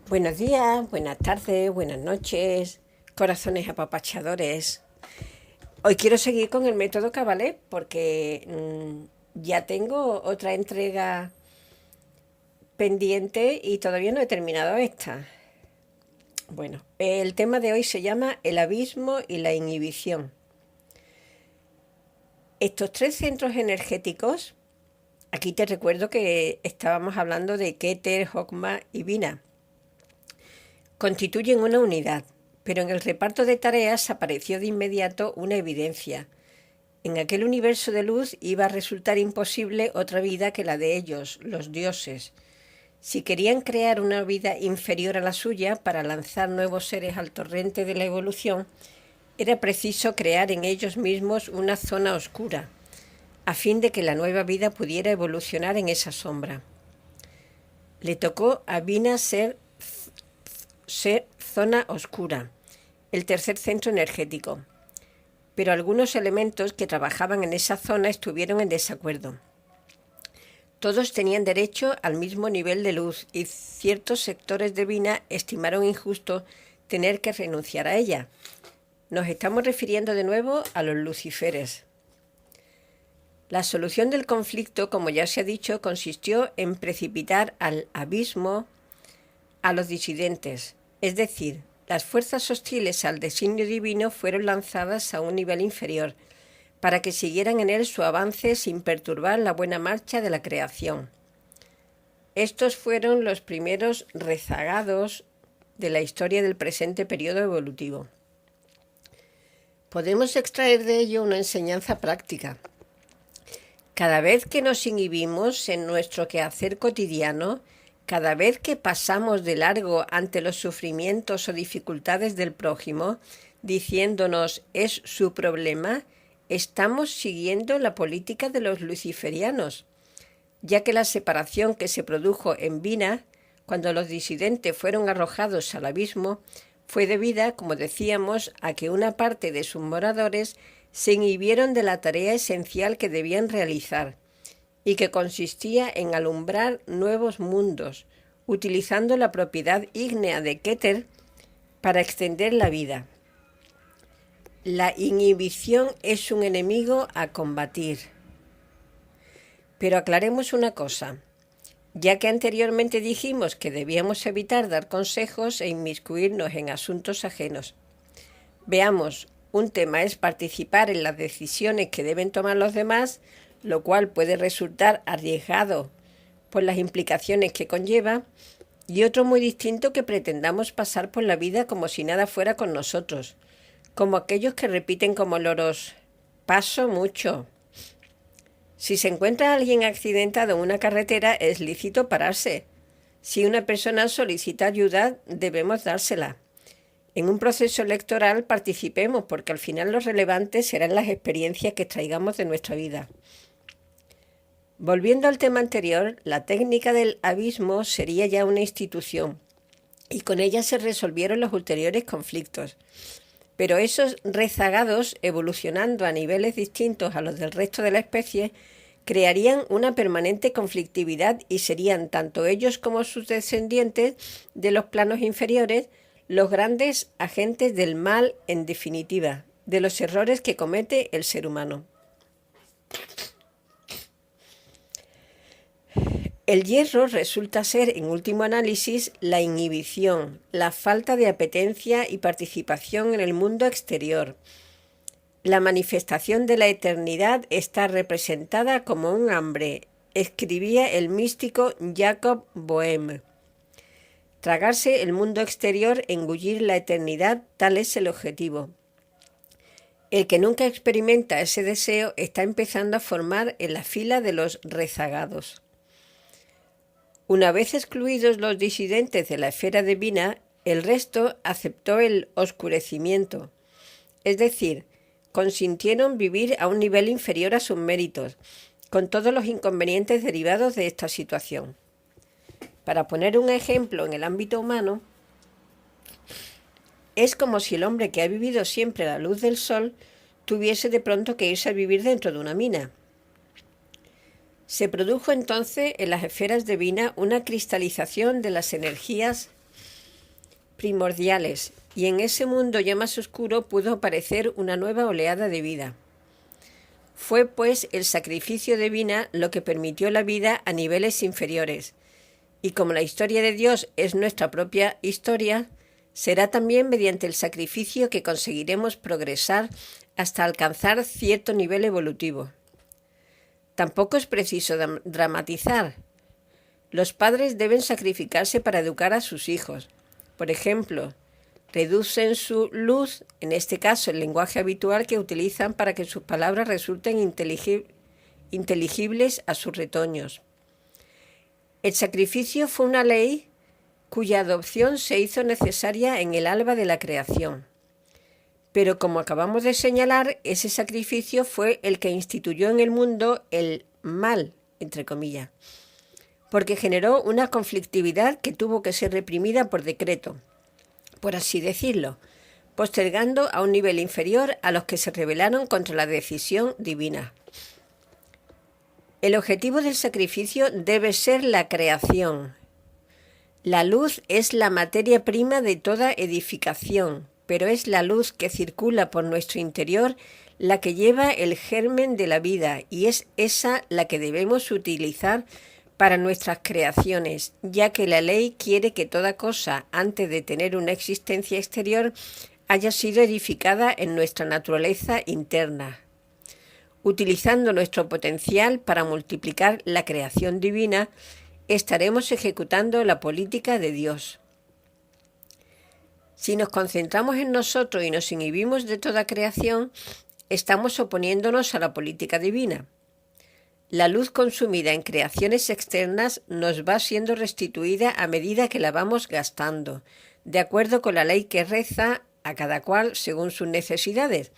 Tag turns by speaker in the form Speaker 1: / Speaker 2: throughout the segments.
Speaker 1: Buenos días, buenas tardes, buenas noches, corazones apapachadores. Hoy quiero seguir con el método Cabalet porque ya tengo otra entrega pendiente y todavía no he terminado esta. Bueno, el tema de hoy se llama el abismo y la inhibición. Estos tres centros energéticos, aquí te recuerdo que estábamos hablando de Keter, Hokmah y Binah, constituyen una unidad, pero en el reparto de tareas apareció de inmediato una evidencia. En aquel universo de luz iba a resultar imposible otra vida que la de ellos, los dioses. Si querían crear una vida inferior a la suya para lanzar nuevos seres al torrente de la evolución, era preciso crear en ellos mismos una zona oscura, a fin de que la nueva vida pudiera evolucionar en esa sombra. Le tocó a Binah ser zona oscura, el tercer centro energético, pero algunos elementos que trabajaban en esa zona estuvieron en desacuerdo. Todos tenían derecho al mismo nivel de luz y ciertos sectores de Binah estimaron injusto tener que renunciar a ella. Nos estamos refiriendo de nuevo a los lucíferes. La solución del conflicto, como ya se ha dicho, consistió en precipitar al abismo a los disidentes, es decir, las fuerzas hostiles al designio divino fueron lanzadas a un nivel inferior, para que siguieran en él su avance sin perturbar la buena marcha de la creación. Estos fueron los primeros rezagados de la historia del presente periodo evolutivo. Podemos extraer de ello una enseñanza práctica. Cada vez que nos inhibimos en nuestro quehacer cotidiano, cada vez que pasamos de largo ante los sufrimientos o dificultades del prójimo, diciéndonos es su problema, estamos siguiendo la política de los luciferianos, ya que la separación que se produjo en Binah, cuando los disidentes fueron arrojados al abismo, fue debida, como decíamos, a que una parte de sus moradores se inhibieron de la tarea esencial que debían realizar, y que consistía en alumbrar nuevos mundos, utilizando la propiedad ígnea de Keter para extender la vida. La inhibición es un enemigo a combatir. Pero aclaremos una cosa, ya que anteriormente dijimos que debíamos evitar dar consejos e inmiscuirnos en asuntos ajenos. Veamos, un tema es participar en las decisiones que deben tomar los demás, lo cual puede resultar arriesgado por las implicaciones que conlleva, y otro muy distinto que pretendamos pasar por la vida como si nada fuera con nosotros, como aquellos que repiten como loros, paso mucho. Si se encuentra a alguien accidentado en una carretera, es lícito pararse. Si una persona solicita ayuda, debemos dársela. En un proceso electoral participemos, porque al final lo relevante serán las experiencias que extraigamos de nuestra vida. Volviendo al tema anterior, la técnica del abismo sería ya una institución, y con ella se resolvieron los ulteriores conflictos. Pero esos rezagados, evolucionando a niveles distintos a los del resto de la especie, crearían una permanente conflictividad y serían tanto ellos como sus descendientes de los planos inferiores los grandes agentes del mal, en definitiva, de los errores que comete el ser humano. El hierro resulta ser, en último análisis, la inhibición, la falta de apetencia y participación en el mundo exterior. La manifestación de la eternidad está representada como un hambre, escribía el místico Jacob Boehme. Tragarse el mundo exterior, engullir la eternidad, tal es el objetivo. El que nunca experimenta ese deseo está empezando a formar en la fila de los rezagados. Una vez excluidos los disidentes de la esfera de Binah, el resto aceptó el oscurecimiento, es decir, consintieron vivir a un nivel inferior a sus méritos, con todos los inconvenientes derivados de esta situación. Para poner un ejemplo en el ámbito humano, es como si el hombre que ha vivido siempre a la luz del sol tuviese de pronto que irse a vivir dentro de una mina. Se produjo entonces en las esferas de Binah una cristalización de las energías primordiales, y en ese mundo ya más oscuro pudo aparecer una nueva oleada de vida. Fue, pues, el sacrificio de vida lo que permitió la vida a niveles inferiores, y como la historia de Dios es nuestra propia historia, será también mediante el sacrificio que conseguiremos progresar hasta alcanzar cierto nivel evolutivo. Tampoco es preciso dramatizar. Los padres deben sacrificarse para educar a sus hijos. Por ejemplo, reducen su luz, en este caso el lenguaje habitual que utilizan para que sus palabras resulten inteligibles a sus retoños. El sacrificio fue una ley cuya adopción se hizo necesaria en el alba de la creación. Pero como acabamos de señalar, ese sacrificio fue el que instituyó en el mundo el mal, entre comillas, porque generó una conflictividad que tuvo que ser reprimida por decreto, por así decirlo, postergando a un nivel inferior a los que se rebelaron contra la decisión divina. El objetivo del sacrificio debe ser la creación. La luz es la materia prima de toda edificación, pero es la luz que circula por nuestro interior la que lleva el germen de la vida, y es esa la que debemos utilizar para nuestras creaciones, ya que la ley quiere que toda cosa, antes de tener una existencia exterior, haya sido edificada en nuestra naturaleza interna. Utilizando nuestro potencial para multiplicar la creación divina, estaremos ejecutando la política de Dios. Si nos concentramos en nosotros y nos inhibimos de toda creación, estamos oponiéndonos a la política divina. La luz consumida en creaciones externas nos va siendo restituida a medida que la vamos gastando, de acuerdo con la ley que reza a cada cual según sus necesidades.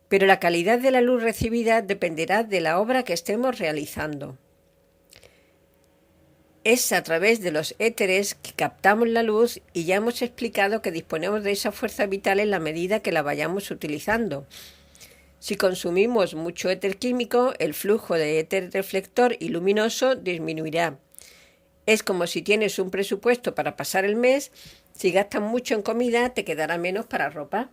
Speaker 1: Pero la calidad de la luz recibida dependerá de la obra que estemos realizando. Es a través de los éteres que captamos la luz, y ya hemos explicado que disponemos de esa fuerza vital en la medida que la vayamos utilizando. Si consumimos mucho éter químico, el flujo de éter reflector y luminoso disminuirá. Es como si tienes un presupuesto para pasar el mes, si gastas mucho en comida te quedará menos para ropa.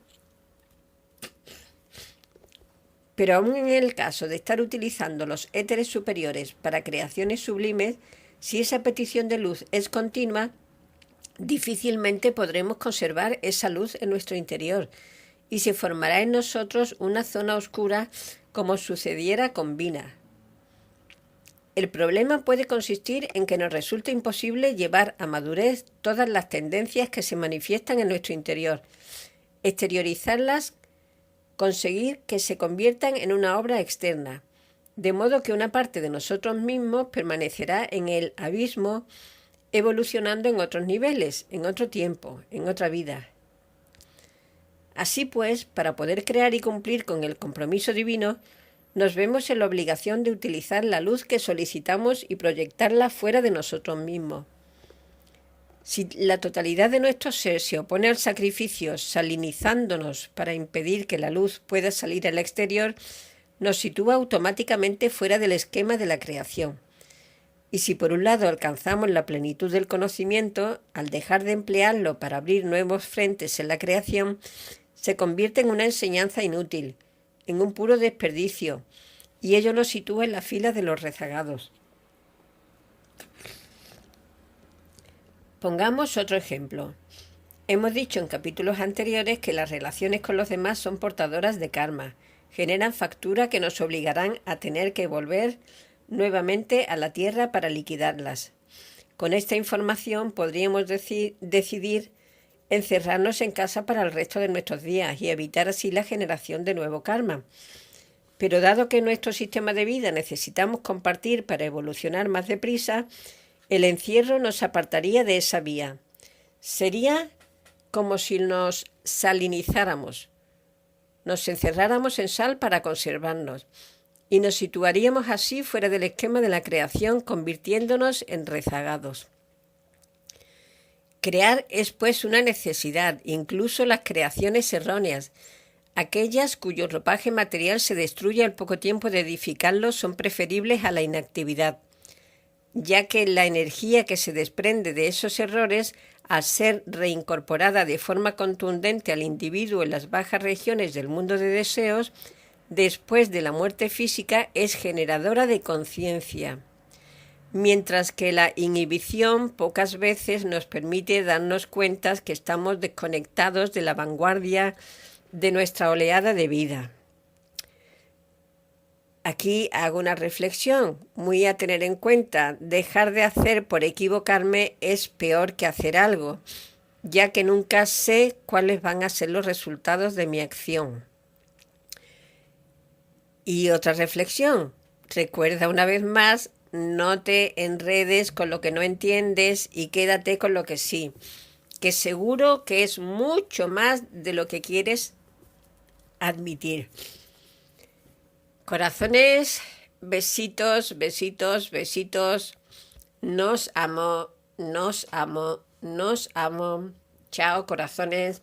Speaker 1: Pero aún en el caso de estar utilizando los éteres superiores para creaciones sublimes, si esa petición de luz es continua, difícilmente podremos conservar esa luz en nuestro interior y se formará en nosotros una zona oscura como sucediera con Vina. El problema puede consistir en que nos resulta imposible llevar a madurez todas las tendencias que se manifiestan en nuestro interior, exteriorizarlas, conseguir que se conviertan en una obra externa, de modo que una parte de nosotros mismos permanecerá en el abismo, evolucionando en otros niveles, en otro tiempo, en otra vida. Así pues, para poder crear y cumplir con el compromiso divino, nos vemos en la obligación de utilizar la luz que solicitamos y proyectarla fuera de nosotros mismos. Si la totalidad de nuestro ser se opone al sacrificio, salinizándonos para impedir que la luz pueda salir al exterior, nos sitúa automáticamente fuera del esquema de la creación. Y si por un lado alcanzamos la plenitud del conocimiento, al dejar de emplearlo para abrir nuevos frentes en la creación, se convierte en una enseñanza inútil, en un puro desperdicio, y ello nos sitúa en la fila de los rezagados. Pongamos otro ejemplo. Hemos dicho en capítulos anteriores que las relaciones con los demás son portadoras de karma, generan factura que nos obligarán a tener que volver nuevamente a la tierra para liquidarlas. Con esta información podríamos decidir encerrarnos en casa para el resto de nuestros días y evitar así la generación de nuevo karma. Pero dado que en nuestro sistema de vida necesitamos compartir para evolucionar más deprisa, el encierro nos apartaría de esa vía. Sería como si nos salinizáramos, nos encerráramos en sal para conservarnos, y nos situaríamos así fuera del esquema de la creación, convirtiéndonos en rezagados. Crear es pues una necesidad, incluso las creaciones erróneas. Aquellas cuyo ropaje material se destruye al poco tiempo de edificarlos son preferibles a la inactividad. ya que la energía que se desprende de esos errores, al ser reincorporada de forma contundente al individuo en las bajas regiones del mundo de deseos, después de la muerte física es generadora de conciencia, mientras que la inhibición pocas veces nos permite darnos cuenta que estamos desconectados de la vanguardia de nuestra oleada de vida. Aquí hago una reflexión muy a tener en cuenta. Dejar de hacer por equivocarme es peor que hacer algo, ya que nunca sé cuáles van a ser los resultados de mi acción. Y otra reflexión. Recuerda una vez más, no te enredes con lo que no entiendes y quédate con lo que sí, que seguro que es mucho más de lo que quieres admitir. Corazones, besitos, besitos, besitos. Nos amo, nos amo, nos amo. Chao, corazones.